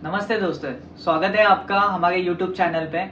नमस्ते दोस्तों, स्वागत है आपका हमारे YouTube चैनल पे।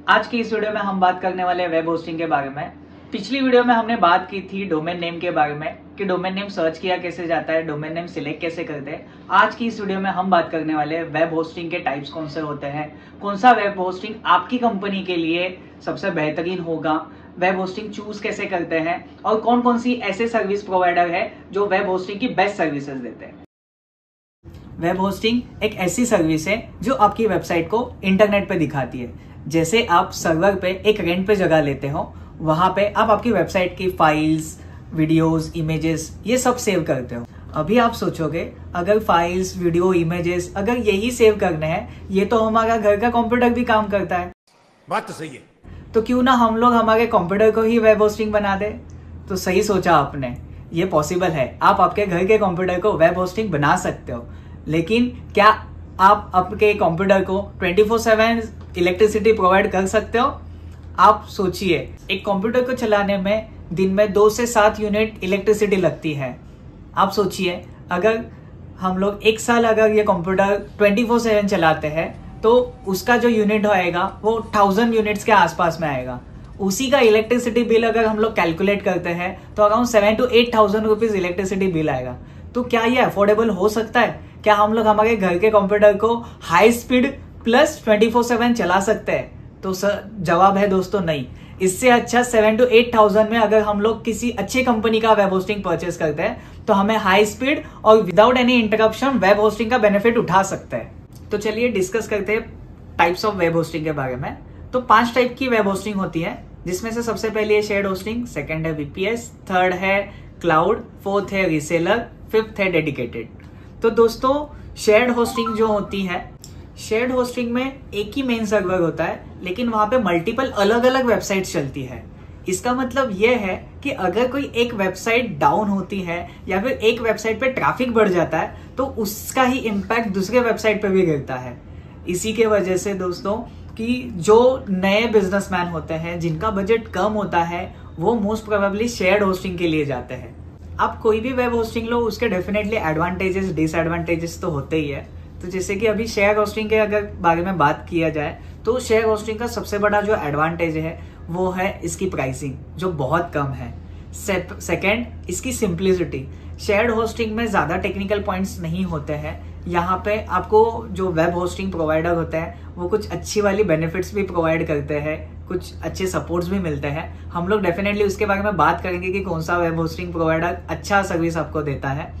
आज की इस वीडियो में हम बात करने वाले हैं वेब होस्टिंग के बारे में। पिछली वीडियो में हमने बात की थी डोमेन नेम के बारे में कि डोमेन नेम सर्च किया कैसे जाता है, डोमेन नेम सिलेक्ट कैसे करते हैं। आज की इस वीडियो में हम बात करने वाले हैं वेब होस्टिंग के टाइप्स कौन से होते हैं, कौन सा वेब होस्टिंग आपकी कंपनी के लिए सबसे बेहतरीन होगा, वेब होस्टिंग चूज कैसे करते हैं और कौन कौन सी ऐसे सर्विस प्रोवाइडर है जो वेब होस्टिंग की बेस्ट सर्विसेज देते हैं। वेब होस्टिंग एक ऐसी सर्विस है जो आपकी वेबसाइट को इंटरनेट पे दिखाती है। जैसे आप सर्वर पे एक रेंट पे जगह लेते हो, वहां पे आप आपकी वेबसाइट की फाइल्स, वीडियोस, इमेजेस ये सब सेव करते हो। अभी आप सोचोगे अगर फाइल्स, वीडियो, इमेजेस अगर यही सेव करने हैं, ये तो हमारा घर का कंप्यूटर भी काम करता है। बात तो सही है। तो क्यों ना हम लोग हमारे कंप्यूटर को ही वेब होस्टिंग बना दे। तो सही सोचा आपने, ये पॉसिबल है। आप आपके घर के कंप्यूटर को वेब होस्टिंग बना सकते हो, लेकिन क्या आप आपके कंप्यूटर को 24/7 इलेक्ट्रिसिटी प्रोवाइड कर सकते हो? आप सोचिए, एक कंप्यूटर को चलाने में दिन में 2 से 7 यूनिट इलेक्ट्रिसिटी लगती है। आप सोचिए, अगर हम लोग एक साल अगर ये कंप्यूटर 24/7 चलाते हैं तो उसका जो यूनिट आएगा वो 1000 यूनिट्स के आसपास में आएगा। उसी का इलेक्ट्रिसिटी बिल अगर हम लोग कैलकुलेट करते हैं तो around 7,000 to 8,000 rupees electricity bill आएगा। तो क्या ये अफोर्डेबल हो सकता है? क्या हम लोग हमारे घर के कंप्यूटर को हाई स्पीड प्लस 24/7 चला सकते हैं? तो जवाब है दोस्तों, नहीं। इससे अच्छा 7,000 to 8,000 में अगर हम लोग किसी अच्छी कंपनी का वेब होस्टिंग परचेस करते हैं तो हमें हाई स्पीड और without any interruption web hosting का बेनिफिट उठा सकते हैं। तो चलिए डिस्कस करते हैं टाइप्स ऑफ वेब होस्टिंग के बारे में। तो 5 टाइप की वेब होस्टिंग होती है, जिसमें से सबसे पहली है शेयर्ड होस्टिंग, सेकंड है वीपीएस, थर्ड है क्लाउड, फोर्थ है रीसेलर, फिफ्थ है डेडिकेटेड। तो दोस्तों शेयर्ड होस्टिंग जो होती है, शेयर्ड होस्टिंग में एक ही मेन सर्वर होता है, लेकिन वहां पे मल्टीपल अलग अलग वेबसाइट्स चलती है। इसका मतलब यह है कि अगर कोई एक वेबसाइट डाउन होती है या फिर एक वेबसाइट पे ट्रैफिक बढ़ जाता है तो उसका ही इम्पैक्ट दूसरे वेबसाइट पे भी गिरता है। इसी के वजह से दोस्तों कि जो नए बिजनेसमैन होते हैं, जिनका बजट कम होता है, वो मोस्ट प्रोबेबली शेयर्ड होस्टिंग के लिए जाते हैं। आप कोई भी वेब होस्टिंग लो, उसके डेफिनेटली एडवांटेजेस डिसएडवांटेजेस तो होते ही है। तो जैसे कि अभी शेयर होस्टिंग के अगर बारे में बात किया जाए तो शेयर होस्टिंग का सबसे बड़ा जो एडवांटेज है वो है इसकी प्राइसिंग, जो बहुत कम है। सेकंड, इसकी सिंप्लिसिटी। शेयर्ड होस्टिंग में ज्यादा टेक्निकल पॉइंट्स नहीं होते हैं। यहाँ पे आपको जो वेब होस्टिंग प्रोवाइडर होते हैं वो कुछ अच्छी वाली बेनिफिट्स भी प्रोवाइड करते हैं, कुछ अच्छे सपोर्ट्स भी मिलते हैं। हम लोग डेफिनेटली उसके बारे में बात करेंगे कि कौन सा वेब होस्टिंग प्रोवाइडर अच्छा सर्विस आपको देता है।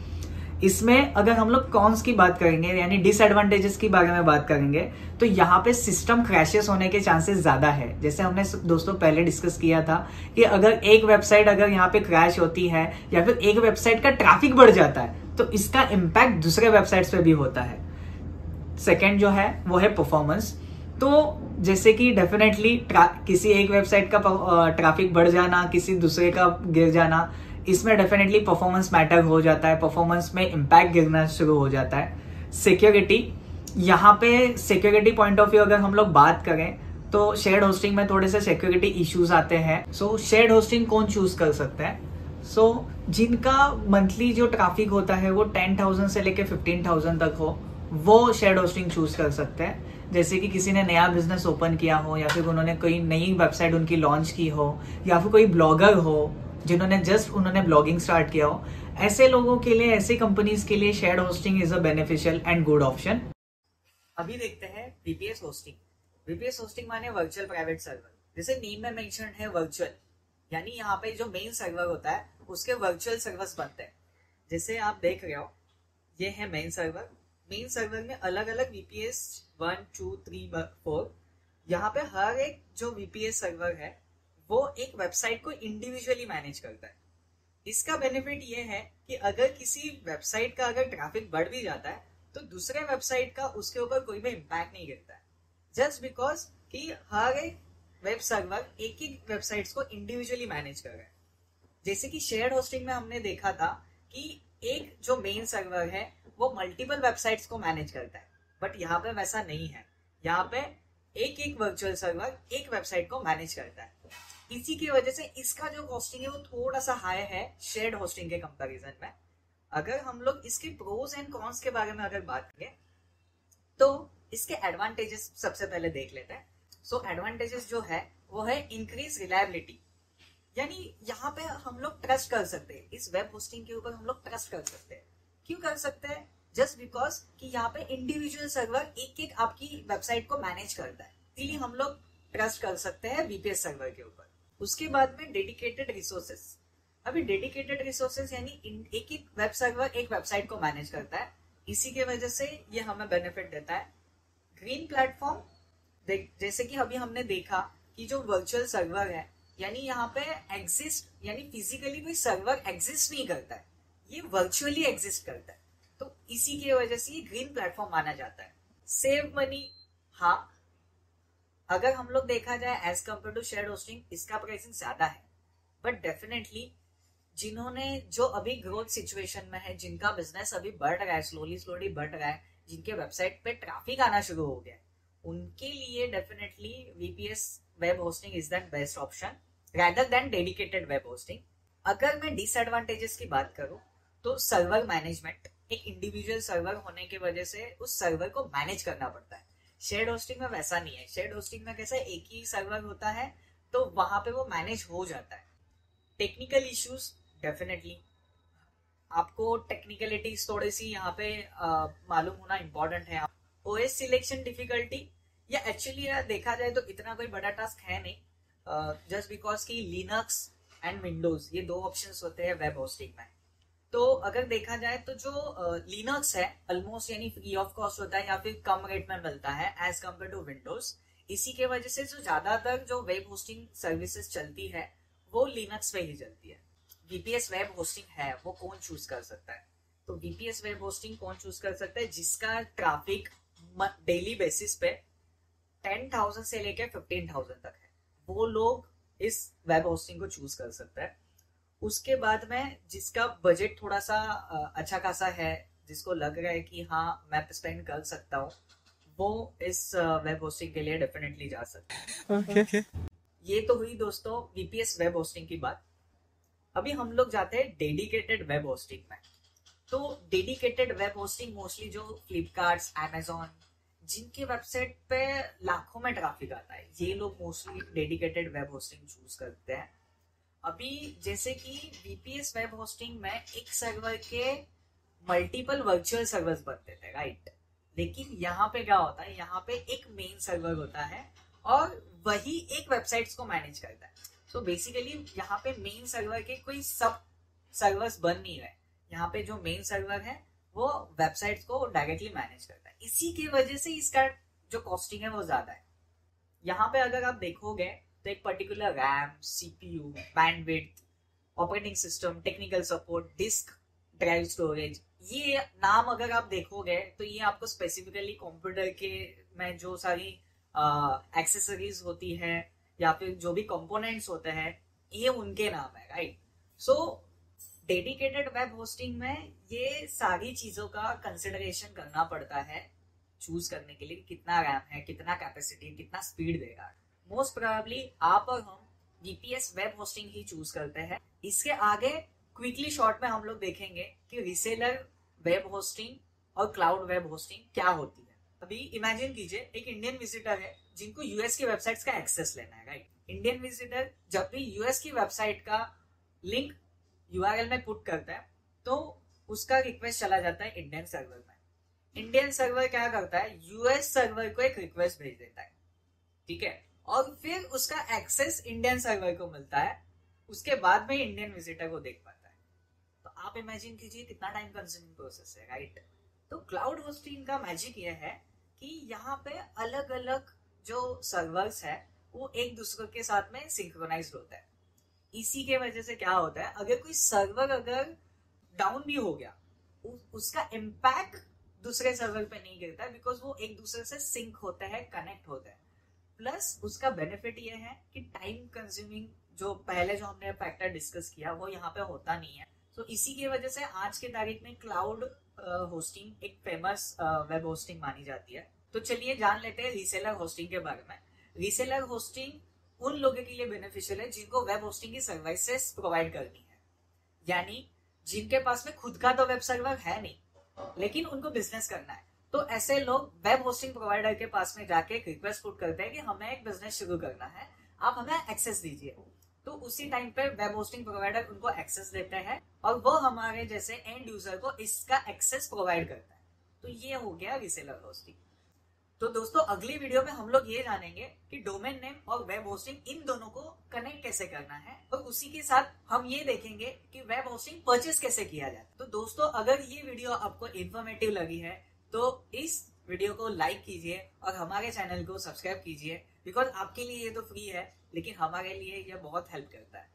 इसमें अगर हम लोग कॉन्स की बात करेंगे, यानी डिसएडवांटेजेस के बारे में बात करेंगे, तो यहाँ पे सिस्टम क्रैशेस होने के चांसेस ज्यादा है। जैसे हमने दोस्तों पहले डिस्कस किया था कि अगर एक वेबसाइट अगर यहाँ पे क्रैश होती है या फिर एक वेबसाइट का ट्रैफिक बढ़ जाता है तो इसका इम्पैक्ट दूसरे वेबसाइट्स पे भी होता है। सेकेंड जो है वो है परफॉर्मेंस। तो जैसे कि डेफिनेटली किसी एक वेबसाइट का ट्रैफिक बढ़ जाना, किसी दूसरे का गिर जाना, इसमें डेफिनेटली परफॉर्मेंस मैटर हो जाता है, परफॉर्मेंस में इम्पैक्ट गिरना शुरू हो जाता है। सिक्योरिटी, यहाँ पे सिक्योरिटी पॉइंट ऑफ व्यू अगर हम लोग बात करें तो शेयर्ड होस्टिंग में थोड़े से सिक्योरिटी इश्यूज आते हैं। सो शेयर्ड होस्टिंग कौन चूज कर सकता है? सो जिनका मंथली जो ट्रैफिक होता है वो 10,000 से लेके 15,000 तक हो, वो शेयर्ड होस्टिंग चूज कर सकते हैं। जैसे कि किसी ने नया बिजनेस ओपन किया हो, या फिर उन्होंने कोई नई वेबसाइट उनकी लॉन्च की हो, या फिर कोई ब्लॉगर हो जिन्होंने उन्होंने ब्लॉगिंग स्टार्ट किया हो, ऐसे लोगों के लिए, ऐसे कंपनीज के लिए shared hosting is a beneficial and good option. अभी देखते हैं वीपीएस होस्टिंग। वीपीएस होस्टिंग माने वर्चुअल प्राइवेट सर्वर। जैसे नेम में मेंशन है वर्चुअल, यानी यहाँ पे जो मेन सर्वर होता है उसके वर्चुअल सर्वर्स बनते हैं। जैसे आप देख रहे हो, ये है मेन सर्वर। मेन सर्वर में अलग अलग वीपीएस 1, 2, 3, 4। यहाँ पे हर एक जो वीपीएस सर्वर है वो एक वेबसाइट को इंडिविजुअली मैनेज करता है। इसका बेनिफिट ये है कि अगर किसी वेबसाइट का अगर ट्रैफिक बढ़ भी जाता है तो दूसरे वेबसाइट का उसके ऊपर कोई भी इम्पैक्ट नहीं गिरता है, जस्ट बिकॉज कि हर एक वेब सर्वर एक ही वेबसाइट्स को इंडिविजुअली मैनेज कर रहा है। जैसे कि शेयर्ड होस्टिंग में हमने देखा था कि एक जो मेन सर्वर है वो मल्टीपल वेबसाइट्स को मैनेज करता है, बट यहाँ पे वैसा नहीं है। यहाँ पे एक एक वर्चुअल सर्वर एक वेबसाइट को मैनेज करता है। इसी की वजह से इसका जो कॉस्टिंग है वो थोड़ा सा हाई है शेयर्ड होस्टिंग के कंपैरिजन में। अगर हम लोग इसके प्रोज एंड कॉन्स के बारे में अगर बात करें तो इसके एडवांटेजेस सबसे पहले देख लेते हैं। सो एडवांटेजेस जो है वो है इंक्रीज रिलायबिलिटी, यानी यहाँ पे हम लोग ट्रस्ट कर सकते हैं, इस वेब होस्टिंग के ऊपर हम लोग ट्रस्ट कर सकते हैं। क्यों कर सकते हैं? जस्ट बिकॉज कि यहाँ पे इंडिविजुअल सर्वर एक एक आपकी वेबसाइट को मैनेज करता है, इसलिए हम लोग ट्रस्ट कर सकते हैं वीपीएस सर्वर के ऊपर। उसके बाद में डेडिकेटेड रिसोर्सेस। अभी डेडिकेटेड रिसोर्सेस यानी एक एक वेब सर्वर एक वेबसाइट को मैनेज करता है, इसी के वजह से ये हमें बेनिफिट देता है। ग्रीन प्लेटफॉर्म, जैसे कि अभी हमने देखा कि जो वर्चुअल सर्वर है, यानी यहाँ पे एग्जिस्ट, यानी फिजिकली कोई सर्वर एग्जिस्ट नहीं करता है, ये वर्चुअली एग्जिस्ट करता है, तो इसी की वजह से ये ग्रीन प्लेटफॉर्म माना जाता है। सेव मनी, हाँ, अगर हम लोग देखा जाए as compare to share hosting, इसका प्राइसिंग ज्यादा है, बट डेफिनेटली जिन्होंने जो अभी ग्रोथ सिचुएशन में है, जिनका बिजनेस अभी बढ़ रहा है, स्लोली स्लोली बढ़ रहा है, जिनके वेबसाइट पे ट्रैफिक आना शुरू हो गया है, उनके लिए definitely VPS web hosting is that best option rather than dedicated web hosting. अगर मैं डिसएडवांटेजेस की बात करूं तो सर्वर मैनेजमेंट, एक इंडिविजुअल सर्वर होने की वजह से उस सर्वर को मैनेज करना पड़ता है। शेयर्ड होस्टिंग में वैसा नहीं है, शेयर्ड होस्टिंग में कैसा एक ही सर्वर होता है तो वहां पे वो मैनेज हो जाता है। टेक्निकल इश्यूज, डेफिनेटली आपको टेक्निकलिटीज थोड़ी सी यहाँ पे मालूम होना इंपॉर्टेंट है। ओएस सिलेक्शन डिफिकल्टी, या एक्चुअली देखा जाए तो इतना कोई बड़ा टास्क है नहीं, जस्ट बिकॉज की लिनक्स एंड विंडोज ये दो ऑप्शंस होते हैं वेब होस्टिंग में। तो अगर देखा जाए तो जो लिनक्स है ऑलमोस्ट यानी फ्री ऑफ कॉस्ट होता है या फिर कम रेट में मिलता है एज कम्पेयर टू विंडोज, इसी के वजह से जो ज्यादातर जो वेब होस्टिंग सर्विसेज चलती है वो लिनक्स पे ही चलती है। वीपीएस वेब होस्टिंग है वो कौन चूज कर सकता है? तो वीपीएस वेब होस्टिंग कौन चूज कर सकता है? जिसका ट्रैफिक डेली बेसिस पे 10,000 से लेकर 15,000 तक है, वो लोग इस वेब होस्टिंग को चूज कर सकता है। उसके बाद में जिसका बजट थोड़ा सा अच्छा खासा है, जिसको लग रहा है कि हाँ मैं स्पेंड कर सकता हूँ, वो इस वेब होस्टिंग के लिए डेफिनेटली जा सकता है। Okay. ये तो हुई दोस्तों वीपीएस वेब होस्टिंग की बात। अभी हम लोग जाते हैं डेडिकेटेड वेब होस्टिंग में। तो डेडिकेटेड वेब होस्टिंग मोस्टली जो फ्लिपकार्ट, अमेजोन, जिनके वेबसाइट पे लाखों में ट्रैफिक आता है, ये लोग mostly dedicated web hosting choose करते हैं। अभी जैसे कि वीपीएस वेब होस्टिंग में एक सर्वर के मल्टीपल वर्चुअल सर्वर्स बनते थे, राइट? लेकिन यहाँ पे क्या होता है, यहाँ पे एक मेन सर्वर होता है और वही एक वेबसाइट्स को मैनेज करता है। सो बेसिकली यहाँ पे मेन सर्वर के कोई सब सर्वर्स बन नहीं रहे, यहाँ पे जो मेन सर्वर है वो वेबसाइट्स को डायरेक्टली मैनेज करता है। इसी की वजह से इसका जो कॉस्टिंग है वो ज्यादा है। यहाँ पे अगर आप देखोगे तो एक particular RAM, CPU, bandwidth, operating system, technical support, disk drive storage, ये नाम अगर आप देखोगे तो ये आपको स्पेसिफिकली कंप्यूटर के में जो सारी एक्सेसरीज होती है या फिर जो भी कंपोनेंट्स होते हैं, ये उनके नाम है, right? So dedicated web hosting में ये सारी चीजों का कंसिडरेशन करना पड़ता है चूज करने के लिए, कितना रैम है, कितना कैपेसिटी, कितना स्पीड देगा। मोस्ट प्रोबेबली आप और हम वीपीएस वेब होस्टिंग ही चूज करते हैं। इसके आगे क्विकली शॉर्ट में हम लोग देखेंगे कि रीसेलर वेब होस्टिंग और क्लाउड वेब होस्टिंग क्या होती है। अभी इमेजिन कीजिए एक इंडियन विजिटर है जिनको यूएस की वेबसाइट्स का एक्सेस लेना है, राइट? इंडियन विजिटर जब भी यूएस की वेबसाइट का लिंक यूआरएल में पुट करता है तो उसका रिक्वेस्ट चला जाता है इंडियन सर्वर में। इंडियन सर्वर क्या करता है, यूएस सर्वर को एक रिक्वेस्ट भेज देता है, ठीक है, और फिर उसका एक्सेस इंडियन सर्वर को मिलता है, उसके बाद में इंडियन विजिटर को देख पाता है। तो आप इमेजिन कीजिए कितना टाइम कंज्यूमिंग प्रोसेस है, राइट? तो क्लाउड होस्टिंग का मैजिक ये है कि यहाँ पे अलग अलग जो सर्वर्स है वो एक दूसरे के साथ में सिंक्रोनाइज्ड होता है। इसी के वजह से क्या होता है, अगर कोई सर्वर अगर डाउन भी हो गया, उसका इम्पैक्ट दूसरे सर्वर पे नहीं गिरता है, बिकॉज वो एक दूसरे से सिंक होते हैं, कनेक्ट होते हैं। प्लस उसका बेनिफिट ये है कि टाइम कंज्यूमिंग जो पहले जो हमने फैक्टर डिस्कस किया वो यहाँ पे होता नहीं है। तो इसी की वजह से आज के तारीख में क्लाउड होस्टिंग एक फेमस वेब होस्टिंग मानी जाती है। तो चलिए जान लेते हैं रीसेलर होस्टिंग के बारे में। रीसेलर होस्टिंग उन लोगों के लिए बेनिफिशियल है जिनको वेब होस्टिंग की सर्विसेज प्रोवाइड करनी है, यानी जिनके पास में खुद का तो वेब सर्वर है नहीं लेकिन उनको बिजनेस करना है, तो ऐसे लोग वेब होस्टिंग प्रोवाइडर के पास में जाके एक रिक्वेस्ट पुट करते हैं कि हमें एक बिजनेस शुरू करना है, आप हमें एक्सेस दीजिए। तो उसी टाइम पे वेब होस्टिंग प्रोवाइडर उनको एक्सेस देते हैं और वो हमारे जैसे एंड यूजर को इसका एक्सेस प्रोवाइड करता है। तो ये हो गया रीसेलर होस्टिंग। तो दोस्तों अगली वीडियो में हम लोग ये जानेंगे कि डोमेन नेम और वेब होस्टिंग इन दोनों को कनेक्ट कैसे करना है, और उसी के साथ हम ये देखेंगे कि वेब होस्टिंग परचेस कैसे किया जाता है। तो दोस्तों अगर ये वीडियो आपको इन्फॉर्मेटिव लगी है तो इस वीडियो को लाइक कीजिए और हमारे चैनल को सब्सक्राइब कीजिए, बिकॉज आपके लिए ये तो फ्री है लेकिन हमारे लिए यह बहुत हेल्प करता है।